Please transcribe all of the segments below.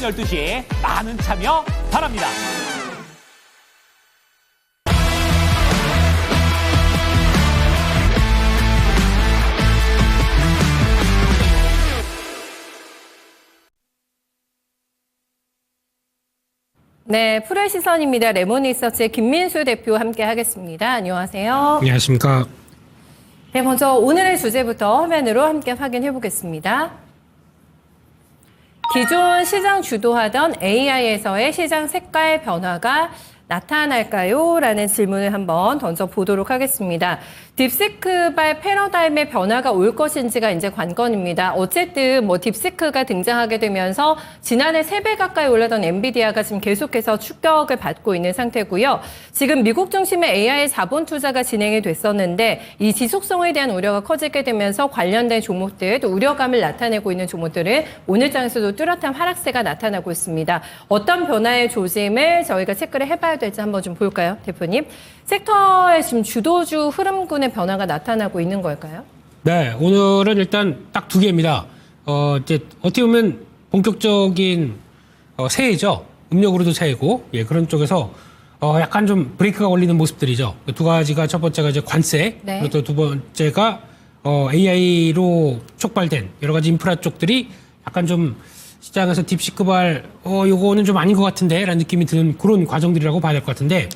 12시 많은 참여 바랍니다. 네, 풀의 시선입니다. 레몬리서치의 김민수 대표 함께 하겠습니다. 안녕하세요. 안녕하십니까. 네, 먼저 오늘의 주제부터 화면으로 함께 확인해 보겠습니다. 기존 시장 주도하던 AI에서의 시장 색깔 변화가 나타날까요? 라는 질문을 한번 던져보도록 하겠습니다. 딥시크발 패러다임의 변화가 올 것인지가 이제 관건입니다. 어쨌든 딥시크가 등장하게 되면서 지난해 3배 가까이 올랐던 엔비디아가 지금 계속해서 충격을 받고 있는 상태고요. 지금 미국 중심의 AI 자본 투자가 진행이 됐었는데 이 지속성에 대한 우려가 커지게 되면서 관련된 종목들, 또 우려감을 나타내고 있는 종목들은 오늘 장에서도 뚜렷한 하락세가 나타나고 있습니다. 어떤 변화의 조짐을 저희가 체크를 해봐야 될지 한번 좀 볼까요, 대표님? 섹터의 지금 주도주 흐름군의 변화가 나타나고 있는 걸까요? 네, 오늘은 일단 딱 2개입니다. 이제 어떻게 보면 본격적인 새해죠. 음력으로도 새해고, 예, 그런 쪽에서 약간 좀 브레이크가 걸리는 모습들이죠. 2가지가 첫 번째가 이제 관세, 네. 그리고 또 2번째가 AI로 촉발된 여러 가지 인프라 쪽들이 약간 좀 시장에서 딥시크발 요거는 좀 아닌 것 같은데 라는 느낌이 드는 그런 과정들이라고 봐야 될 것 같은데,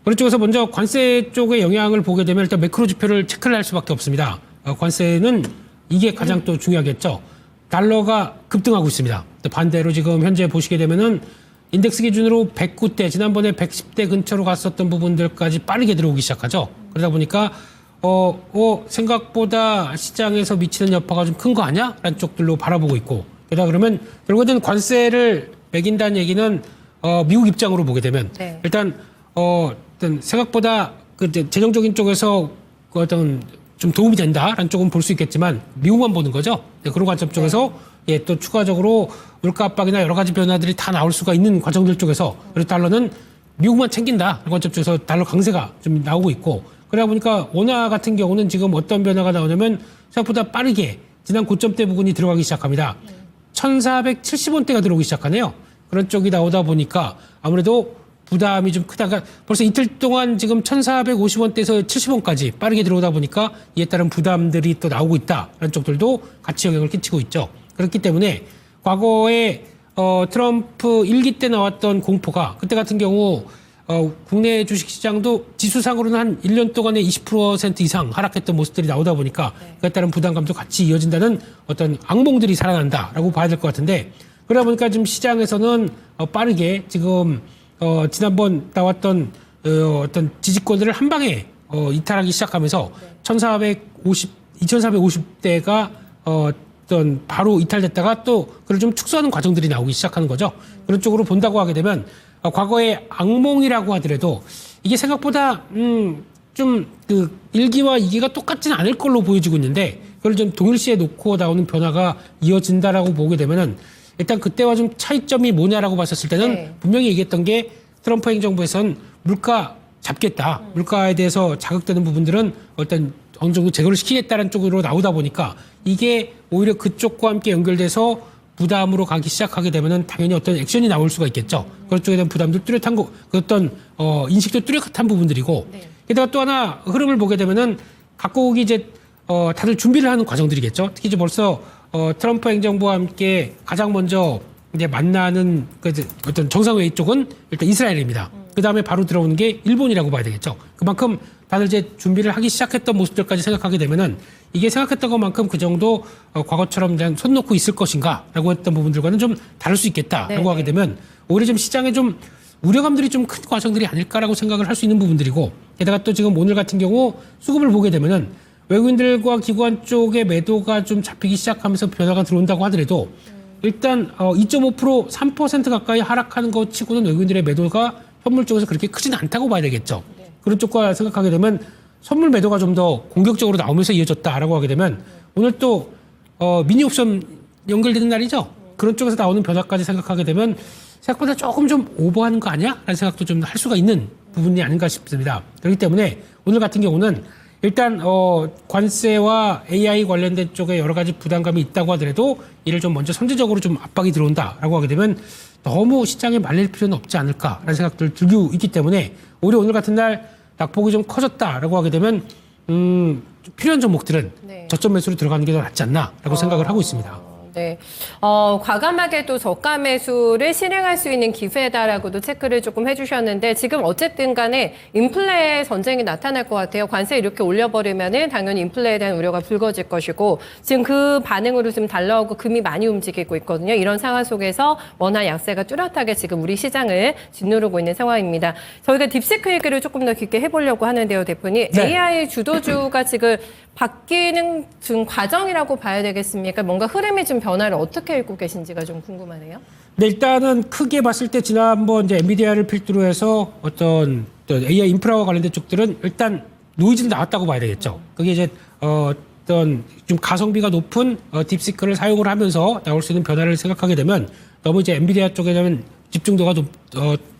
그런 쪽에서 먼저 관세 쪽의 영향을 보게 되면 일단 매크로 지표를 체크를 할 수밖에 없습니다. 관세는 이게 가장 또 중요하겠죠. 달러가 급등하고 있습니다. 또 반대로 지금 현재 보시게 되면은 인덱스 기준으로 109대, 지난번에 110대 근처로 갔었던 부분들까지 빠르게 들어오기 시작하죠. 그러다 보니까 생각보다 시장에서 미치는 여파가 좀 큰 거 아니야? 라는 쪽들로 바라보고 있고, 게다가 그러면 결국은 관세를 매긴다는 얘기는 미국 입장으로 보게 되면 네. 일단 어떤 생각보다 그 재정적인 쪽에서 그 어떤 좀 도움이 된다라는 쪽은 볼 수 있겠지만 미국만 보는 거죠. 네, 그런 관점 쪽에서 예, 또 추가적으로 물가 압박이나 여러 가지 변화들이 다 나올 수가 있는 과정들 쪽에서 그리고 달러는 미국만 챙긴다 그런 관점 쪽에서 달러 강세가 좀 나오고 있고, 그러다 보니까 원화 같은 경우는 지금 어떤 변화가 나오냐면 생각보다 빠르게 지난 고점대 부분이 들어가기 시작합니다. 1,470원대가 들어오기 시작하네요. 그런 쪽이 나오다 보니까 아무래도 부담이 좀 크다가 벌써 이틀 동안 지금 1,450원대에서 70원까지 빠르게 들어오다 보니까 이에 따른 부담들이 또 나오고 있다라는 쪽들도 같이 영향을 끼치고 있죠. 그렇기 때문에 과거에 트럼프 1기 때 나왔던 공포가 그때 같은 경우 국내 주식시장도 지수상으로는 한 1년 동안에 20% 이상 하락했던 모습들이 나오다 보니까 그에 따른 부담감도 같이 이어진다는 어떤 악몽들이 살아난다라고 봐야 될 것 같은데, 그러다 보니까 지금 시장에서는 빠르게 지금 지난번 나왔던 어떤 지지권들을 한 방에 이탈하기 시작하면서 2,450대가 어떤 바로 이탈됐다가 또 그걸 좀 축소하는 과정들이 나오기 시작하는 거죠. 그런 쪽으로 본다고 하게 되면 과거의 악몽이라고 하더라도 이게 생각보다 좀 그 1기와 2기가 똑같지는 않을 걸로 보여지고 있는데, 그걸 좀 동일시에 놓고 나오는 변화가 이어진다라고 보게 되면은 일단 그때와 좀 차이점이 뭐냐라고 봤었을 때는 네. 분명히 얘기했던 게 트럼프 행정부에서는 물가 잡겠다. 물가에 대해서 자극되는 부분들은 일단 어느 정도 제거를 시키겠다는 쪽으로 나오다 보니까 이게 오히려 그쪽과 함께 연결돼서 부담으로 가기 시작하게 되면은 당연히 어떤 액션이 나올 수가 있겠죠. 그런 쪽에 대한 부담도 뚜렷한 거, 그 어떤 인식도 뚜렷한 부분들이고, 네. 게다가 또 하나 흐름을 보게 되면은 각국이 이제 다들 준비를 하는 과정들이겠죠. 특히 이제 벌써 트럼프 행정부와 함께 가장 먼저 이제 만나는 그 어떤 정상회의 쪽은 일단 이스라엘입니다. 그 다음에 바로 들어오는 게 일본이라고 봐야 되겠죠. 그만큼 다들 이제 준비를 하기 시작했던 모습들까지 생각하게 되면은 이게 생각했던 것만큼 그 정도 과거처럼 그냥 손 놓고 있을 것인가라고 했던 부분들과는 좀 다를 수 있겠다라고 네네. 하게 되면 오히려 좀 시장에 좀 우려감들이 좀 큰 과정들이 아닐까라고 생각을 할 수 있는 부분들이고, 게다가 또 지금 오늘 같은 경우 수급을 보게 되면은 외국인들과 기관 쪽의 매도가 좀 잡히기 시작하면서 변화가 들어온다고 하더라도 일단 2.5% 3% 가까이 하락하는 것 치고는 외국인들의 매도가 현물 쪽에서 그렇게 크지는 않다고 봐야 되겠죠. 그런 쪽과 생각하게 되면 선물 매도가 좀 더 공격적으로 나오면서 이어졌다라고 하게 되면 오늘 또 미니 옵션 연결되는 날이죠. 그런 쪽에서 나오는 변화까지 생각하게 되면 생각보다 조금 좀 오버하는 거 아니야? 라는 생각도 좀 할 수가 있는 부분이 아닌가 싶습니다. 그렇기 때문에 오늘 같은 경우는 일단 관세와 AI 관련된 쪽에 여러 가지 부담감이 있다고 하더라도 이를 좀 먼저 선제적으로 좀 압박이 들어온다라고 하게 되면 너무 시장에 말릴 필요는 없지 않을까라는 생각들 들고 있기 때문에 오히려 오늘 같은 날 낙폭이 좀 커졌다라고 하게 되면 필요한 종목들은 네. 저점 매수로 들어가는 게 더 낫지 않나라고 생각을 하고 있습니다. 네. 과감하게도 저가 매수를 실행할 수 있는 기회다라고도 체크를 조금 해주셨는데 지금 어쨌든 간에 인플레 전쟁이 나타날 것 같아요. 관세 이렇게 올려버리면은 당연히 인플레에 대한 우려가 불거질 것이고 지금 그 반응으로 지금 달러하고 금이 많이 움직이고 있거든요. 이런 상황 속에서 원화 약세가 뚜렷하게 지금 우리 시장을 짓누르고 있는 상황입니다. 저희가 딥시크 얘기를 조금 더 깊게 해보려고 하는데요, 대표님. 네. AI 주도주가 지금 바뀌는 중 과정이라고 봐야 되겠습니까? 뭔가 흐름이 좀 변화를 어떻게 읽고 계신지가 좀 궁금하네요. 네, 일단은 크게 봤을 때 지난번 이제 엔비디아를 필두로 해서 어떤 AI 인프라와 관련된 쪽들은 일단 노이즈는 나왔다고 봐야 되겠죠. 그게 이제 어떤 좀 가성비가 높은 딥시크를 사용을 하면서 나올 수 있는 변화를 생각하게 되면 너무 이제 엔비디아 쪽에는 집중도가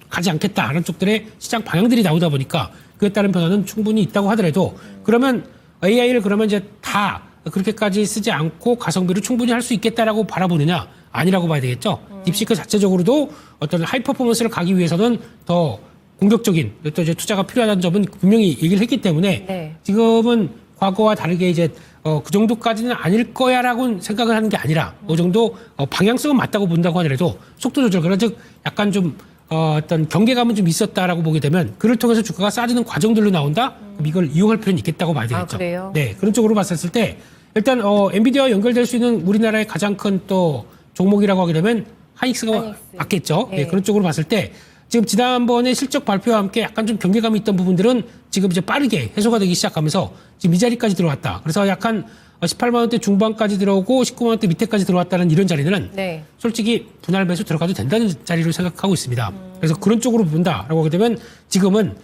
가지 않겠다라는 쪽들의 시장 방향들이 나오다 보니까 그에 따른 변화는 충분히 있다고 하더라도 그러면 AI를 그러면 이제 다 그렇게까지 쓰지 않고 가성비를 충분히 할 수 있겠다라고 바라보느냐? 아니라고 봐야 되겠죠. 딥시크 자체적으로도 어떤 하이 퍼포먼스를 가기 위해서는 더 공격적인 또 이제 투자가 필요하다는 점은 분명히 얘기를 했기 때문에 네. 지금은 과거와 다르게 이제 그 정도까지는 아닐 거야라고 생각을 하는 게 아니라 그 정도 방향성은 맞다고 본다고 하더라도 속도 조절, 그런 즉 약간 좀 어떤 경계감은 좀 있었다라고 보게 되면 그를 통해서 주가가 싸지는 과정들로 나온다? 그럼 이걸 이용할 필요는 있겠다고 봐야 되겠죠. 아, 그래요? 네, 그런 쪽으로 봤을 때 일단 엔비디아와 연결될 수 있는 우리나라의 가장 큰 또 종목이라고 하게 되면 하이닉스가 하이닉스. 맞겠죠. 네. 네, 그런 쪽으로 봤을 때 지금 지난번에 실적 발표와 함께 약간 좀 경계감이 있던 부분들은 지금 이제 빠르게 해소가 되기 시작하면서 지금 이 자리까지 들어왔다. 그래서 약간 18만 원대 중반까지 들어오고 19만 원대 밑에까지 들어왔다는 이런 자리는 네. 솔직히 분할 매수 들어가도 된다는 자리로 생각하고 있습니다. 그래서 그런 쪽으로 본다라고 하게 되면 지금은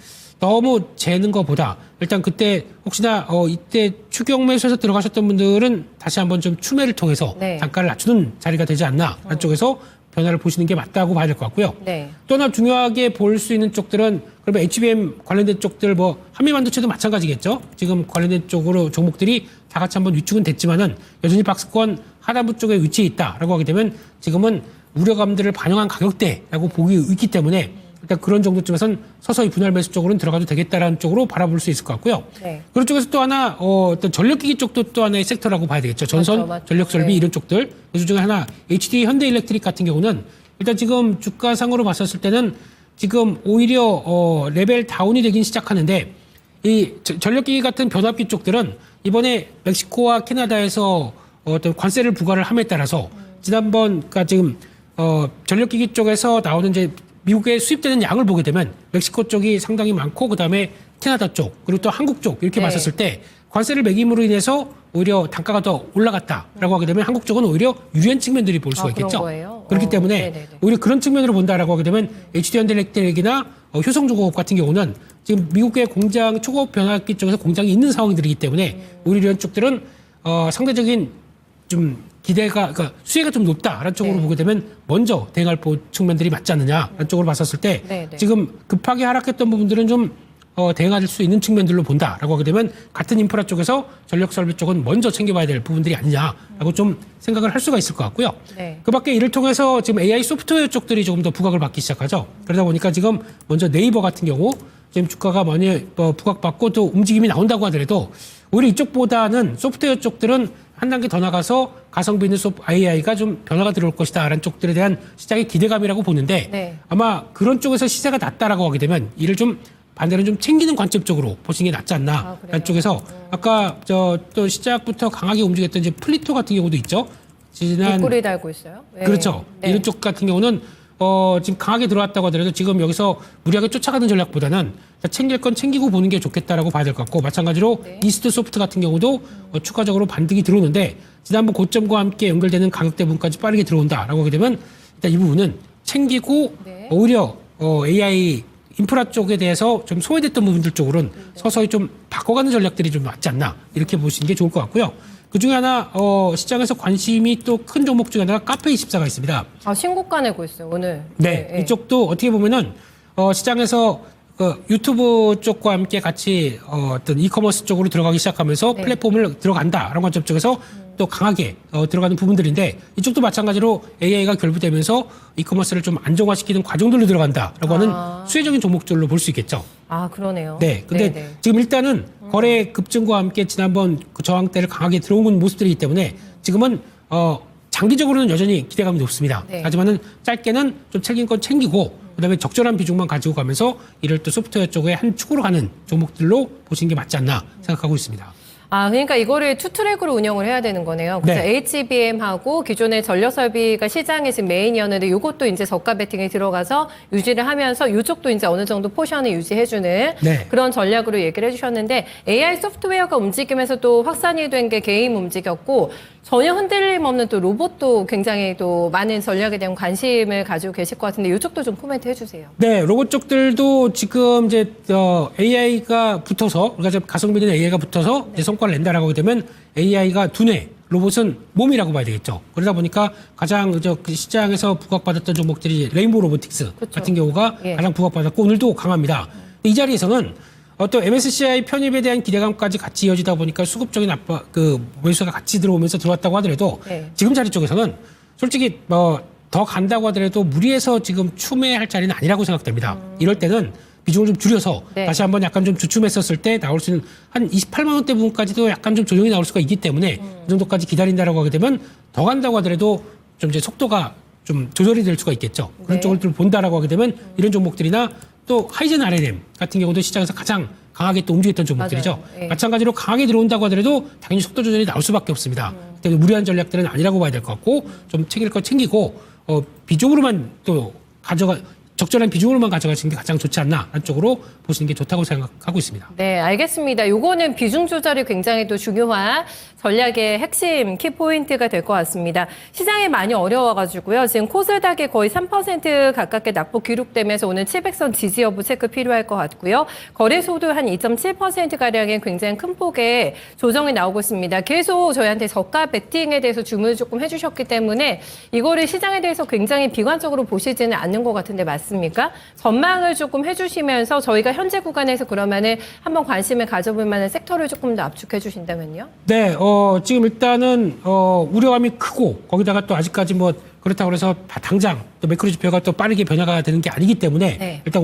너무 재는 것보다 일단 그때 혹시나 이때 추경 매수해서 들어가셨던 분들은 다시 한번 좀 추매를 통해서 네. 단가를 낮추는 자리가 되지 않나 하는 쪽에서 변화를 보시는 게 맞다고 봐야 될 것 같고요. 네. 또 하나 중요하게 볼 수 있는 쪽들은 그러면 HBM 관련된 쪽들 뭐 한미반도체도 마찬가지겠죠. 지금 관련된 쪽으로 종목들이 다 같이 한번 위축은 됐지만은 여전히 박스권 하단부 쪽에 위치해 있다라고 하게 되면 지금은 우려감들을 반영한 가격대라고 보기 있기 때문에 일단 그런 정도쯤에선 서서히 분할 매수 쪽으로는 들어가도 되겠다라는 쪽으로 바라볼 수 있을 것 같고요. 네. 그런 쪽에서 또 하나 어떤 전력기기 쪽도 또 하나의 섹터라고 봐야 되겠죠. 전선, 맞죠, 맞죠. 전력설비 네. 이런 쪽들. 그 중에 하나 HD 현대일렉트릭 같은 경우는 일단 지금 주가상으로 봤었을 때는 지금 오히려 레벨 다운이 되긴 시작하는데 이 전력기기 같은 변압기 쪽들은 이번에 멕시코와 캐나다에서 어떤 관세를 부과를 함에 따라서 지난번 그러니까 지금 전력기기 쪽에서 나오는 이제 미국에 수입되는 양을 보게 되면 멕시코 쪽이 상당히 많고 그다음에 캐나다 쪽 그리고 또 한국 쪽 이렇게 네. 봤었을 때 관세를 매김으로 인해서 오히려 단가가 더 올라갔다라고 하게 되면 한국 쪽은 오히려 유리한 측면들이 볼 수가 아, 그런 있겠죠. 거예요? 그렇기 때문에 네네네. 오히려 그런 측면으로 본다라고 하게 되면 HD현대일렉트릭이나 효성중공업 같은 경우는 지금 미국의 공장 초고업 변압기 쪽에서 공장이 있는 상황들이기 때문에 오히려 이런 쪽들은 상대적인 좀 기대가 그러니까 수혜가 좀 높다라는 쪽으로 네. 보게 되면 먼저 대응할 측면들이 맞지 않느냐라는 쪽으로 봤었을 때 네, 네. 지금 급하게 하락했던 부분들은 좀 대응할 수 있는 측면들로 본다라고 하게 되면 같은 인프라 쪽에서 전력 설비 쪽은 먼저 챙겨봐야 될 부분들이 아니냐라고 좀 생각을 할 수가 있을 것 같고요. 네. 그밖에 이를 통해서 지금 AI 소프트웨어 쪽들이 조금 더 부각을 받기 시작하죠. 그러다 보니까 지금 먼저 네이버 같은 경우 지금 주가가 많이 부각받고 또 움직임이 나온다고 하더라도 오히려 이쪽보다는 소프트웨어 쪽들은 한 단계 더 나가서 가성비 있는 AI가 좀 변화가 들어올 것이다라는 쪽들에 대한 시장의 기대감이라고 보는데 네. 아마 그런 쪽에서 시세가 낮다라고 하게 되면 이를 좀 반대로 좀 챙기는 관점 쪽으로 보시는 게 낫지 아, 않나라는 그래요? 쪽에서 아까 또 시작부터 강하게 움직였던 이제 플리토 같은 경우도 있죠. 지난 목걸이 달고 있어요. 네. 그렇죠. 네. 이런 쪽 같은 경우는 지금 강하게 들어왔다고 하더라도 지금 여기서 무리하게 쫓아가는 전략보다는 챙길 건 챙기고 보는 게 좋겠다라고 봐야 될 것 같고 마찬가지로 네. 이스트 소프트 같은 경우도 추가적으로 반등이 들어오는데 지난번 고점과 함께 연결되는 가격대 부분까지 빠르게 들어온다라고 하게 되면 일단 이 부분은 챙기고 네. 오히려 AI 인프라 쪽에 대해서 좀 소외됐던 부분들 쪽으로는 서서히 좀 바꿔가는 전략들이 좀 맞지 않나 이렇게 보시는 게 좋을 것 같고요. 그 중에 하나 시장에서 관심이 또 큰 종목 중에 하나가 카페24가 있습니다. 아, 신고가 내고 있어요, 오늘. 네, 이쪽도 어떻게 보면은 시장에서 유튜브 쪽과 함께 같이 어떤 이커머스 쪽으로 들어가기 시작하면서 네. 플랫폼을 들어간다라는 관점 쪽에서 또 강하게 들어가는 부분들인데 이쪽도 마찬가지로 AI가 결부되면서 이커머스를 좀 안정화시키는 과정들로 들어간다라고 하는 수혜적인 종목들로 볼 수 있겠죠. 아, 그러네요. 네. 근데 네네. 지금 일단은 거래 급증과 함께 지난번 그 저항대를 강하게 들어온 모습들이기 때문에 지금은 장기적으로는 여전히 기대감이 높습니다. 네. 하지만은 짧게는 좀 챙긴 건 챙기고 그다음에 적절한 비중만 가지고 가면서 이를 또 소프트웨어 쪽에 한 축으로 가는 종목들로 보시는 게 맞지 않나 생각하고 있습니다. 아, 그러니까 이거를 투트랙으로 운영을 해야 되는 거네요. 그래서 네. HBM하고 기존의 전력설비가 시장의 지금 메인이었는데 이것도 이제 저가 베팅에 들어가서 유지를 하면서 이쪽도 이제 어느 정도 포션을 유지해주는 네. 그런 전략으로 얘기를 해주셨는데 AI 소프트웨어가 움직이면서 또 확산이 된 게 게임 움직였고 전혀 흔들림 없는 또 로봇도 굉장히 또 많은 전략에 대한 관심을 가지고 계실 것 같은데 이쪽도 좀 코멘트 해주세요. 네, 로봇 쪽들도 지금 이제 AI가 붙어서 우리가 지금 가성비 있는 AI가 붙어서 이제 성과를 낸다라고 하게 되면 AI가 두뇌, 로봇은 몸이라고 봐야 되겠죠. 그러다 보니까 가장 그 시장에서 부각받았던 종목들이 레인보우 로보틱스 그쵸. 같은 경우가 예. 가장 부각받았고 오늘도 강합니다. 이 자리에서는 또 MSCI 편입에 대한 기대감까지 같이 이어지다 보니까 수급적인 매수가 같이 들어오면서 들어왔다고 하더라도 네. 지금 자리 쪽에서는 솔직히 더 간다고 하더라도 무리해서 지금 추매할 자리는 아니라고 생각됩니다. 이럴 때는 비중을 좀 줄여서 네. 다시 한번 약간 좀 주춤했었을 때 나올 수 있는 한 28만 원대 부분까지도 약간 좀 조정이 나올 수가 있기 때문에 이 정도까지 기다린다라고 하게 되면 더 간다고 하더라도 좀 이제 속도가 좀 조절이 될 수가 있겠죠. 그런 네. 쪽을 좀 본다라고 하게 되면 이런 종목들이나 또 하이젠 RNM 같은 경우도 시장에서 가장 강하게 또 움직였던 종목들이죠. 맞아요. 예. 마찬가지로 강하게 들어온다고 하더라도 당연히 속도 조절이 나올 수밖에 없습니다. 되게 무리한 전략들은 아니라고 봐야 될 것 같고 좀 챙길 거 챙기고 비중으로만 또 적절한 비중으로만 가져가시는 게 가장 좋지 않나 한쪽으로 보시는 게 좋다고 생각하고 있습니다. 네, 알겠습니다. 요거는 비중 조절이 굉장히 또 중요한 전략의 핵심 키포인트가 될 것 같습니다. 시장이 많이 어려워가지고요. 지금 코스닥이 거의 3% 가깝게 낙폭 기록되면서 오늘 700선 지지 여부 체크 필요할 것 같고요. 거래소도 한 2.7%가량의 굉장히 큰 폭의 조정이 나오고 있습니다. 계속 저희한테 저가 베팅에 대해서 주문을 조금 해주셨기 때문에 이거를 시장에 대해서 굉장히 비관적으로 보시지는 않는 것 같은데 맞습니까? 전망을 조금 해주시면서 저희가 현재 구간에서 그러면은 한번 관심을 가져볼 만한 섹터를 조금 더 압축해 주신다면요? 네, 지금 일단은 우려감이 크고 거기다가 또 아직까지 뭐 그렇다고 해서 당장 또 매크로 지표가 또 빠르게 변화가 되는 게 아니기 때문에 네. 일단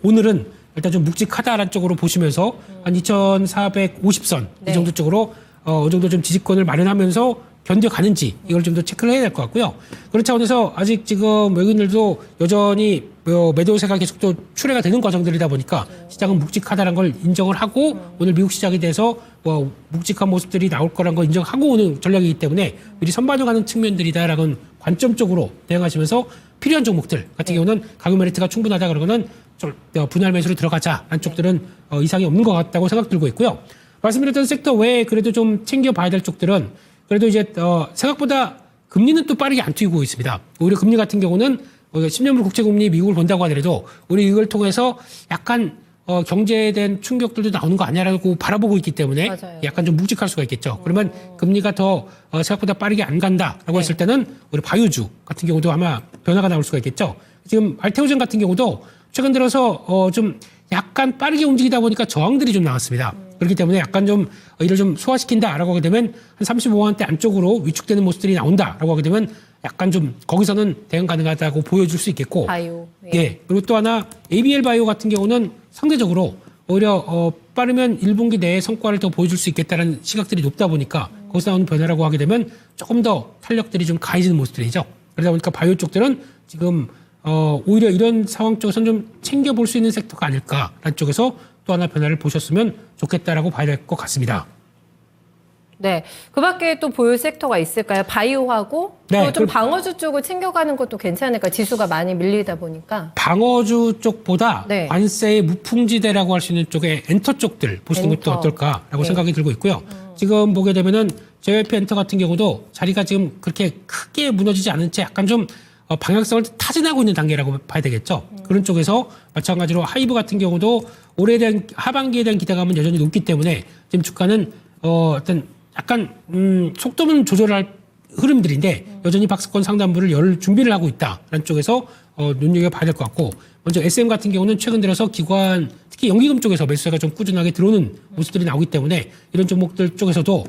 오늘은 일단 좀 묵직하다라는 쪽으로 보시면서 한 2,450선 네. 이 정도 쪽으로 어느 정도 좀 지지권을 마련하면서 견뎌가는지 이걸 좀 더 체크를 해야 될 것 같고요. 그런 차원에서 아직 지금 외국인들도 여전히 매도세가 계속 또 출회가 되는 과정들이다 보니까 시장은 묵직하다는 걸 인정을 하고 오늘 미국 시장에 대해서 묵직한 모습들이 나올 거란 걸 인정하고 오는 전략이기 때문에 미리 선반영하는 측면들이다라는 관점적으로 대응하시면서 필요한 종목들 같은 경우는 가격 메리트가 충분하다 그러고는 좀 분할 매수로 들어가자라는 쪽들은 이상이 없는 것 같다고 생각 들고 있고요. 말씀드렸던 섹터 외에 그래도 좀 챙겨봐야 될 쪽들은 그래도 이제 생각보다 금리는 또 빠르게 안 튀고 있습니다. 오히려 금리 같은 경우는 10년물 국채금리 미국을 본다고 하더라도 우리 이걸 통해서 약간 경제에 대한 충격들도 나오는 거 아니냐라고 바라보고 있기 때문에 맞아요. 약간 좀 묵직할 수가 있겠죠. 그러면 금리가 더 생각보다 빠르게 안 간다라고 했을 때는 우리 바이오주 같은 경우도 아마 변화가 나올 수가 있겠죠. 지금 알테오젠 같은 경우도 최근 들어서 좀 약간 빠르게 움직이다 보니까 저항들이 좀 나왔습니다. 그렇기 때문에 약간 좀 이를 좀 소화시킨다라고 하게 되면 한 35만원대 안쪽으로 위축되는 모습들이 나온다라고 하게 되면 약간 좀 거기서는 대응 가능하다고 보여줄 수 있겠고 바이오. 예. 그리고 또 하나 ABL 바이오 같은 경우는 상대적으로 오히려 빠르면 1분기 내에 성과를 더 보여줄 수 있겠다는 시각들이 높다 보니까 거기서 나오는 변화라고 하게 되면 조금 더 탄력들이 좀 가해지는 모습들이죠. 그러다 보니까 바이오 쪽들은 지금 오히려 이런 상황 쪽에서는 좀 챙겨볼 수 있는 섹터가 아닐까라는 쪽에서 또 하나 변화를 보셨으면 좋겠다라고 봐야 될 것 같습니다. 네. 그 밖에 또 보유 섹터가 있을까요? 바이오하고 네, 또 좀 방어주 쪽을 챙겨가는 것도 괜찮을까요? 지수가 많이 밀리다 보니까. 방어주 쪽보다 네. 관세의 무풍지대라고 할 수 있는 쪽에 엔터 쪽들 보시는 것도 엔터. 어떨까라고 네. 생각이 들고 있고요. 지금 보게 되면은 JYP 엔터 같은 경우도 자리가 지금 그렇게 크게 무너지지 않은 채 약간 좀 방향성을 타진하고 있는 단계라고 봐야 되겠죠. 그런 쪽에서 마찬가지로 하이브 같은 경우도 올해에 대한 하반기에 대한 기대감은 여전히 높기 때문에 지금 주가는 어떤 약간 속도는 조절할 흐름들인데 여전히 박스권 상단부를 열 준비를 하고 있다라는 쪽에서 눈여겨봐야 될 것 같고 먼저 SM 같은 경우는 최근 들어서 기관 특히 연기금 쪽에서 매수세가 좀 꾸준하게 들어오는 모습들이 나오기 때문에 이런 종목들 쪽에서도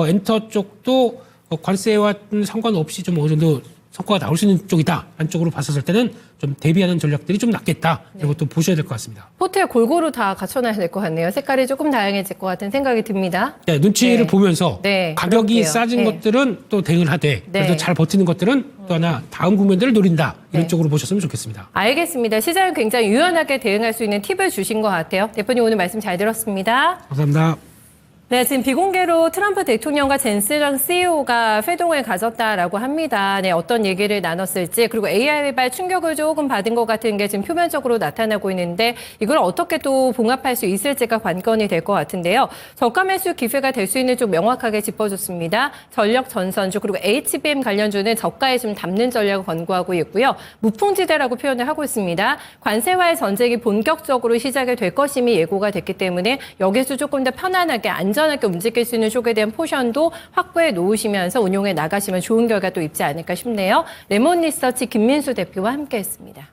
엔터 쪽도 관세와 상관없이 좀 어느 정도 성과가 나올 수 있는 쪽이다. 안쪽으로 봤었을 때는 좀 대비하는 전략들이 좀 낫겠다. 이런 것도 보셔야 될 것 같습니다. 포트에 골고루 다 갖춰놔야 될 것 같네요. 색깔이 조금 다양해질 것 같은 생각이 듭니다. 네, 눈치를 네. 보면서 네, 가격이 그럴게요. 싸진 네. 것들은 또 대응을 하되 그래도 네. 잘 버티는 것들은 또 하나 다음 국면들을 노린다. 이런 네. 쪽으로 보셨으면 좋겠습니다. 알겠습니다. 시장은 굉장히 유연하게 대응할 수 있는 팁을 주신 것 같아요. 대표님 오늘 말씀 잘 들었습니다. 감사합니다. 네, 지금 비공개로 트럼프 대통령과 젠스랑 CEO가 회동을 가졌다라고 합니다. 네, 어떤 얘기를 나눴을지 그리고 AI 개발 충격을 조금 받은 것 같은 게 지금 표면적으로 나타나고 있는데 이걸 어떻게 또 봉합할 수 있을지가 관건이 될 것 같은데요. 저가 매수 기회가 될 수 있는 쪽 명확하게 짚어줬습니다. 전력 전선주 그리고 HBM 관련주는 저가에 좀 담는 전략을 권고하고 있고요. 무풍지대라고 표현을 하고 있습니다. 관세와의 전쟁이 본격적으로 시작이 될 것임이 예고가 됐기 때문에 여기서 조금 더 편안하게 안전하게 움직일 수 있는 쪽에 대한 포션도 확보해 놓으시면서 운용해 나가시면 좋은 결과 또 있지 않을까 싶네요. 레몬리서치 김민수 대표와 함께했습니다.